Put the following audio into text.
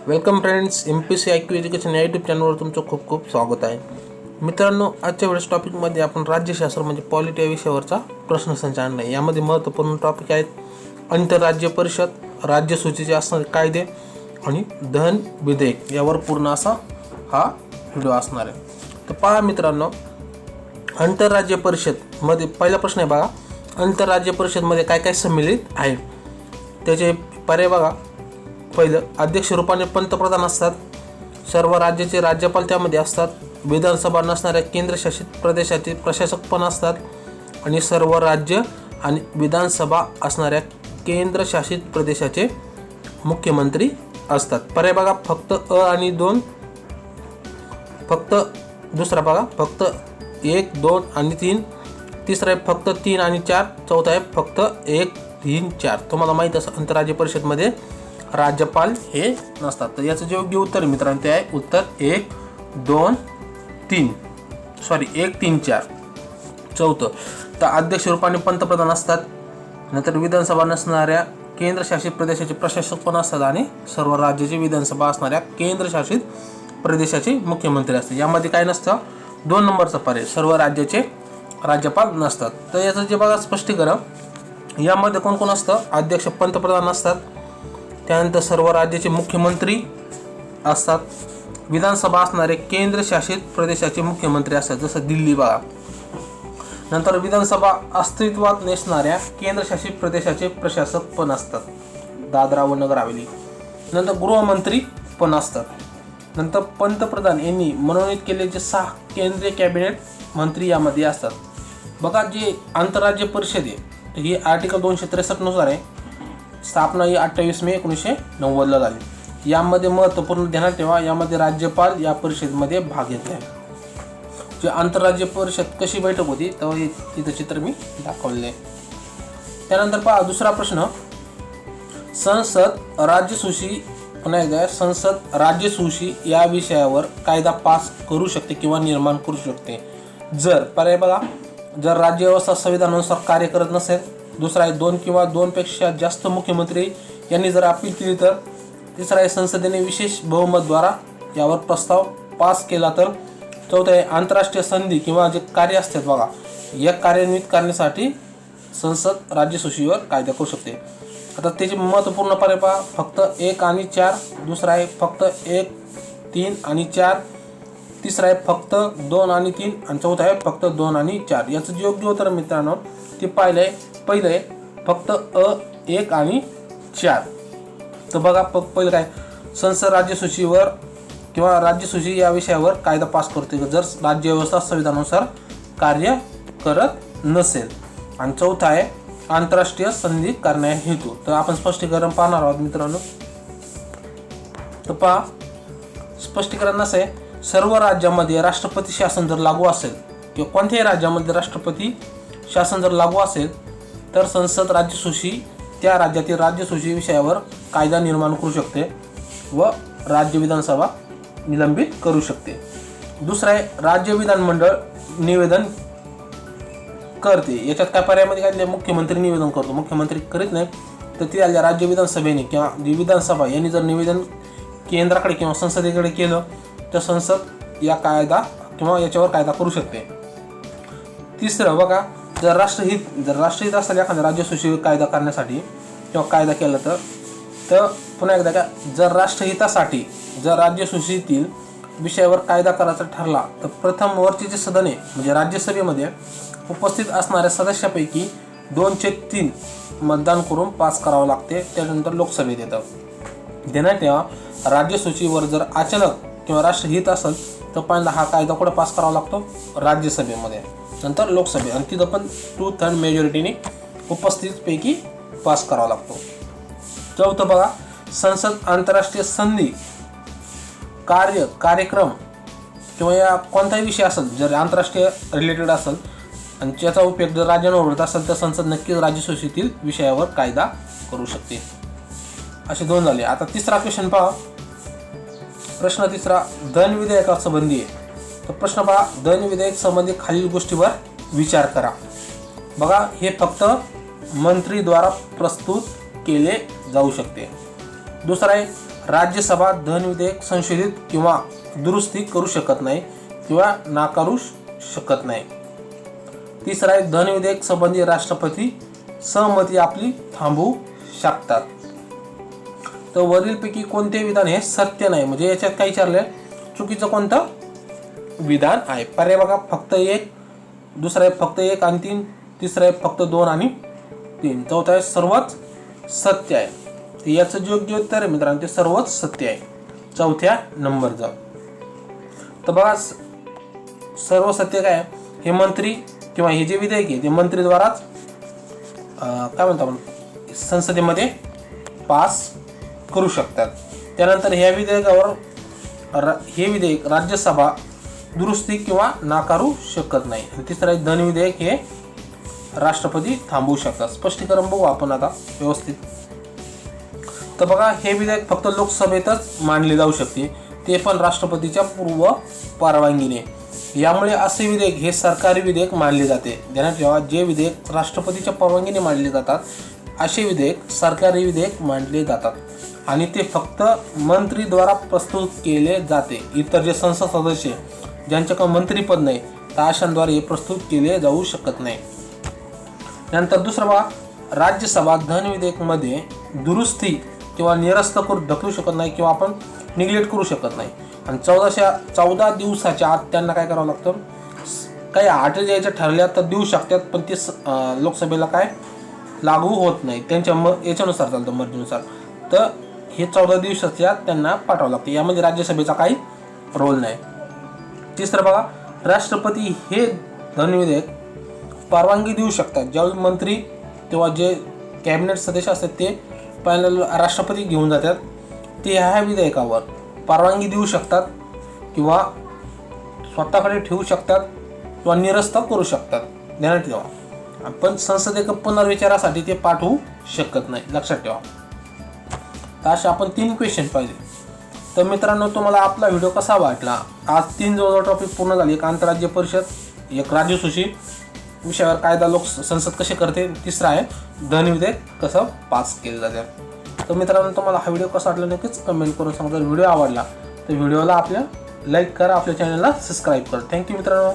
Welcome friends, Mpsc IQ education या YouTube चॅनलवर तुमचं खूप खूप स्वागत आहे. मित्रांनो, आजच्या वेळेस टॉपिकमध्ये आपण राज्यशास्त्र म्हणजे पॉलिटी या विषयावरचा प्रश्नसंच आणला आहे. यामध्ये महत्त्वपूर्ण टॉपिक आहेत आंतरराज्य परिषद, राज्यसूचीचे असणारे कायदे आणि दहन विधेयक यावर पूर्ण असा हा व्हिडिओ असणार आहे. तर पहा मित्रांनो, आंतरराज्य परिषदमध्ये पहिला प्रश्न आहे बघा, आंतरराज्य परिषदमध्ये काय काय सम्मिलित आहे त्याचे पर्याय बघा. पहिलं, अध्यक्ष रूपाने पंतप्रधान असतात. सर्व राज्याचे राज्यपाल त्यामध्ये असतात. विधानसभा नसणाऱ्या केंद्रशासित प्रदेशाचे प्रशासक पण असतात आणि सर्व राज्य आणि विधानसभा असणाऱ्या केंद्रशासित प्रदेशाचे मुख्यमंत्री असतात. पर्याय बघा, फक्त अ आणि 2, फक्त दुसरा बघा फक्त 1, 2 आणि 3, तिसरा आहे फक्त 3 आणि 4, चौथा आहे फक्त 1, 3, 4. तुम्हाला माहीत असं आंतरराज्य परिषदमध्ये राज्यपाल हे नसतात. तर याचं जे योग्य उत्तर मित्रांनो ते आहे उत्तर 1, 2, 3 1, 3, 4. चौथं, तर अध्यक्ष रूपाने पंतप्रधान असतात. नंतर विधानसभा नसणाऱ्या केंद्रशासित प्रदेशाचे प्रशासक पण असतात आणि सर्व राज्याची विधानसभा असणाऱ्या केंद्रशासित प्रदेशाचे मुख्यमंत्री असतात. यामध्ये काय नसतं, 2 नंबरचा पर्याय सर्व राज्याचे राज्यपाल नसतात. तर याचं जे बघा स्पष्टीकरण, यामध्ये कोण कोण असतं, अध्यक्ष पंतप्रधान असतात, त्यानंतर सर्व राज्याचे मुख्यमंत्री असतात, विधानसभा असणारे केंद्रशासित प्रदेशाचे मुख्यमंत्री असतात जसं दिल्ली बघा, नंतर विधानसभा अस्तित्वात नसणाऱ्या केंद्रशासित प्रदेशाचे प्रशासक पण असतात, दादरा व नगर हवेली, नंतर गृहमंत्री पण असतात, नंतर पंतप्रधान यांनी मनोनीत केलेले 6 केंद्रीय कॅबिनेट मंत्री यामध्ये असतात. बघा, जे आंतरराज्य परिषद आहे ही आर्टिकल 263 नुसार आहे. स्थापना ही 28 मे 1990 झाली. यामध्ये महत्त्वपूर्ण ध्यानात ठेवा, यामध्ये राज्यपाल या परिषदेमध्ये भाग घेतले आहे. जे आंतरराज्य परिषद कशी बैठक होती तेव्हा इथं चित्र मी दाखवलेलं आहे. त्यानंतर पहा दुसरा प्रश्न, संसद राज्यसूची, पुन्हा एकदा संसद राज्यसूची या विषयावर कायदा पास करू शकते किंवा निर्माण करू शकते जर, पर्याय बघा, जर राज्यव्यवस्था संविधानानुसार कार्य करत नसेल. दुसरा आहे 2 किंवा 2 पेक्षा जास्त मुख्यमंत्री यांनी जर अपील केली तर. तिसरा आहे संसदेने विशेष बहुमतद्वारा यावर प्रस्ताव पास केला तर. चौथा आहे आंतरराष्ट्रीय संधी किंवा जे कार्य असतात बघा या कार्यान्वित करण्यासाठी संसद राज्यसूचीवर कायदा करू शकते. आता त्याचे महत्त्वपूर्ण पर्याय पहा, फक्त 1 आणि 4, दुसरा आहे फक्त 1, 3 आणि 4, तिसरा आहे फक्त 2 आणि 3 आणि चौथा आहे फक्त 2 आणि 4. याचं जे योग्य उत्तर मित्रांनो ते पहिलं आहे फक्त 1 आणि 4. तर बघा पहिलं काय, संसद राज्यसूचीवर किंवा राज्यसूची या विषयावर कायदा पास करते जर राज्यव्यवस्था संविधानानुसार कार्य करत नसेल. आणि चौथा आहे आंतरराष्ट्रीय संधी करण्या हेतू. तर आपण स्पष्टीकरण पाहणार आहोत मित्रांनो. तर पहा, स्पष्टीकरण असं आहे, सर्व राज्यामध्ये राष्ट्रपती शासन जर लागू असेल किंवा कोणत्याही राज्यामध्ये राष्ट्रपती शासन जर लागू असेल तर संसद राज्यसूची त्या राज्यातील राज्यसूची विषयावर कायदा निर्माण करू शकते व राज्य विधानसभा निलंबित करू शकते. दुसरं आहे राज्य विधानमंडळ निवेदन करते. याच्यात काय पर्यायामध्ये काय दिले, मुख्यमंत्री निवेदन करतो. मुख्यमंत्री करीत नाही तर ती आल्या राज्य विधानसभेने किंवा विधानसभा यांनी जर निवेदन केंद्राकडे किंवा संसदेकडे केलं तर संसद या कायदा किंवा याच्यावर कायदा करू शकते. तिसरं बघा, जर राष्ट्रहित असेल एखाद्या राज्यसूची कायदा करण्यासाठी किंवा कायदा केला तर पुन्हा एकदा काय, जर राष्ट्रहितासाठी जर राज्यसूचीतील विषयावर कायदा करायचा ठरला तर प्रथम वरचे सदने म्हणजे राज्यसभेमध्ये उपस्थित असणाऱ्या सदस्यापैकी 2/3 मतदान करून पास करावं लागते. त्यानंतर लोकसभेत येतं. देण्यात यावा, राज्यसूचीवर जर अचानक किंवा राष्ट्रहित असेल तर पहिला हा कायदा कुठे पास करावा लागतो, राज्यसभेमध्ये, नंतर लोकसभेत, आणि तिथं पण 2/3 मेजॉरिटीने उपस्थितपैकी पास करावा लागतो. चौथं बघा, संसद आंतरराष्ट्रीय संधी कार्यक्रम किंवा या कोणताही विषय असेल जर आंतरराष्ट्रीय रिलेटेड असेल आणि त्याचा उपयोग जर राज्यांवर होत असेल तर संसद नक्कीच राज्यसूचीतील विषयावर कायदा करू शकते. असे 2 झाले. आता तिसरा क्वेश्चन पहा, प्रश्न तिसरा, धन विधेयका संबंधी आहे. तर प्रश्न पहा, धन विधेयक संबंधी खालील गोष्टीवर विचार करा. बघा, हे फक्त मंत्रीद्वारा प्रस्तुत केले जाऊ शकते. दुसरा आहे राज्यसभा धन विधेयक संशोधित किंवा दुरुस्ती करू शकत नाही किंवा नाकारू शकत नाही. तिसरा आहे धन विधेयक संबंधी राष्ट्रपती सहमती आपली थांबवू शकतात. तर वरीलपैकी कोणते विधान हे सत्य नाही, म्हणजे याच्यात काय विचारले चुकीचं कोणतं विधान आहे. पर्याय बघा फक्त एक, दुसरा आहे फक्त एक आणि 3, तिसरा आहे फक्त 2 आणि 3, चौथा आहे सर्वच सत्य आहे. तर याचं योग्य उत्तर आहे मित्रांनो ते सर्वच सत्य आहे, चौथ्या नंबरचं. तर बघा सर्व सत्य काय हे मंत्री किंवा हे जे विधेयक आहे ते मंत्रीद्वाराच काय म्हणतो आपण संसदेमध्ये पास करू शकतात. त्यानंतर ह्या विधेयकावर हे विधेयक राज्यसभा दुरुस्ती किंवा नाकारू शकत नाही. आणि तिसरं आहे धन विधेयक हे राष्ट्रपती थांबवू शकतात. स्पष्टीकरण बघू आपण आता व्यवस्थित. तर बघा हे विधेयक फक्त लोकसभेतच मांडले जाऊ शकते, ते पण राष्ट्रपतीच्या पूर्व परवानगीने. यामुळे असे विधेयक हे सरकारी विधेयक मानले जाते. ध्यानात ठेवा, जे विधेयक राष्ट्रपतीच्या परवानगीने मांडले जातात असे विधेयक सरकारी विधेयक मानले जातात आणि ते फक्त मंत्रीद्वारा प्रस्तुत केले जाते. इतर जे संसद सदस्य ज्यांच्याकडे मंत्रीपद नाही तर अशांद्वारे हे प्रस्तुत केले जाऊ शकत नाही. नंतर दुसरं बघा, राज्यसभा धन विधेयकमध्ये दुरुस्ती किंवा निरस्त करू ढकलू शकत नाही किंवा आपण निग्लेक्ट करू शकत नाही. आणि 14 दिवसाच्या आत त्यांना काय करावं लागतं, काही अटी द्यायच्या ठरल्या तर देऊ शकतात, पण ते लोकसभेला काय लागू होत नाही, त्यांच्या याच्यानुसार चालतं मर्जीनुसार. तर हे 14 दिवसाच्या आत त्यांना पाठवावं लागतं. यामध्ये राज्यसभेचा काही रोल नाही. तिसरं बघा, राष्ट्रपती हे धन विधेयक परवानगी देऊ शकतात. ज्यावेळी मंत्री किंवा जे कॅबिनेट सदस्य असतात ते पहिल्यांदा राष्ट्रपती घेऊन जातात, ते ह्या विधेयकावर परवानगी देऊ शकतात किंवा स्वतःकडे ठेवू शकतात किंवा निरस्त करू शकतात. ध्यानात ठेवा, आपण संसदेक पुनर्विचारासाठी ते पाठवू शकत नाही, लक्षात ठेवा. तर अशा आपण 3 क्वेश्चन पाहिले. तर मित्रांनो तुम्हाला आपला व्हिडिओ कसा वाटला. आज 3 जवळजवळ टॉपिक पूर्ण झाले. एक आंतरराज्य परिषद, एक राज्यसूची विषयावर कायदा लोक संसद कसे करते, तिसरा आहे धन विधेयक कसं पास केलं जाते. तर मित्रांनो तुम्हाला हा व्हिडिओ कसा वाटला नक्कीच कमेंट करून सांगा. जर व्हिडिओ आवडला तर व्हिडिओला आपल्या लाईक करा, आपल्या चॅनलला सबस्क्राईब करा. थँक्यू मित्रांनो.